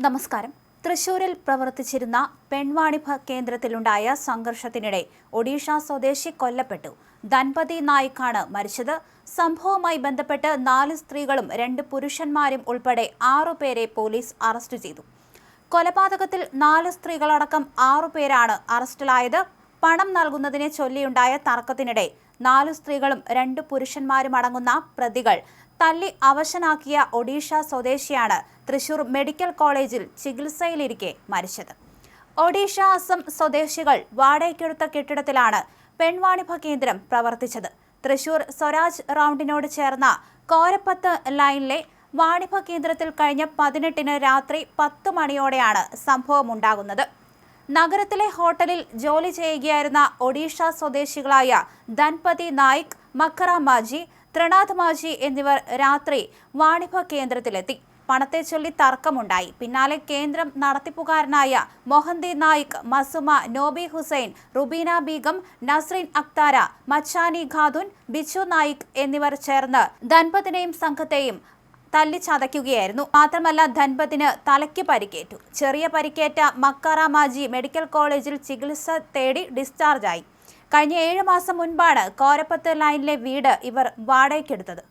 നമസ്കാരം. തൃശൂരിൽ പ്രവർത്തിച്ചിരുന്ന പെൺവാണിഭ കേന്ദ്രത്തിലുണ്ടായ സംഘർഷത്തിനിടെ ഒഡീഷ സ്വദേശി കൊല്ലപ്പെട്ടു. ധൻപതി നായിക്കാണ് മരിച്ചത്. സംഭവവുമായി ബന്ധപ്പെട്ട് 4 സ്ത്രീകളും 2 പുരുഷന്മാരും ഉൾപ്പെടെ 6 പേരെ പോലീസ് അറസ്റ്റ് ചെയ്തു. കൊലപാതകത്തിൽ 4 സ്ത്രീകളടക്കം 6 പേരാണ് അറസ്റ്റിലായത്. പണം നൽകുന്നതിനെ ചൊല്ലിയുണ്ടായ തർക്കത്തിനിടെ 4 സ്ത്രീകളും 2 പുരുഷന്മാരും അടങ്ങുന്ന പ്രതികൾ തല്ലി അവശനാക്കിയ ഒഡീഷ സ്വദേശിയാണ് തൃശൂർ മെഡിക്കൽ കോളേജിൽ ചികിത്സയിലിരിക്കെ മരിച്ചത്. ഒഡീഷ അസം സ്വദേശികൾ വാടകയ്ക്കെടുത്ത കെട്ടിടത്തിലാണ് പെൺവാണിഭ കേന്ദ്രം പ്രവർത്തിച്ചത്. തൃശൂർ സ്വരാജ് റൗണ്ടിനോട് ചേർന്ന കോരപ്പത്ത് ലൈനിലെ വാണിഭ കേന്ദ്രത്തിൽ കഴിഞ്ഞ 18-ന് രാത്രി 10 മണിയോടെയാണ് സംഭവമുണ്ടാകുന്നത്. നഗരത്തിലെ ഹോട്ടലിൽ ജോലി ചെയ്യുകയായിരുന്ന ഒഡീഷ സ്വദേശികളായ ധൻപതി നായിക്, മക്കറ മാജി, ത്രിനാഥ് മാജി എന്നിവർ രാത്രി വാണിഭ കേന്ദ്രത്തിലെത്തി. പണത്തെ ചൊല്ലി തർക്കമുണ്ടായി. പിന്നാലെ കേന്ദ്രം നടത്തിപ്പുകാരനായ മൊഹന്തി നായിക്, മസുമ, നോബി ഹുസൈൻ, റുബീന ബീഗം, നസ്രീൻ അക്താര, മച്ചാനി ഖാതുൻ, ബിച്ചു നായിക് എന്നിവർ ചേർന്ന് ധൻപതിനെയും സംഘത്തെയും തല്ലിച്ചതയ്ക്കുകയായിരുന്നു. മാത്രമല്ല, ധൻപതിന് തലയ്ക്ക് പരിക്കേറ്റു. ചെറിയ പരിക്കേറ്റ മക്കറ മാജി മെഡിക്കൽ കോളേജിൽ ചികിത്സ തേടി ഡിസ്ചാർജായി. കഴിഞ്ഞ 7 മാസം മുൻപാണ് കോരപ്പത്ത് ലൈനിലെ വീട് ഇവർ വാടകയ്ക്കെടുത്തത്.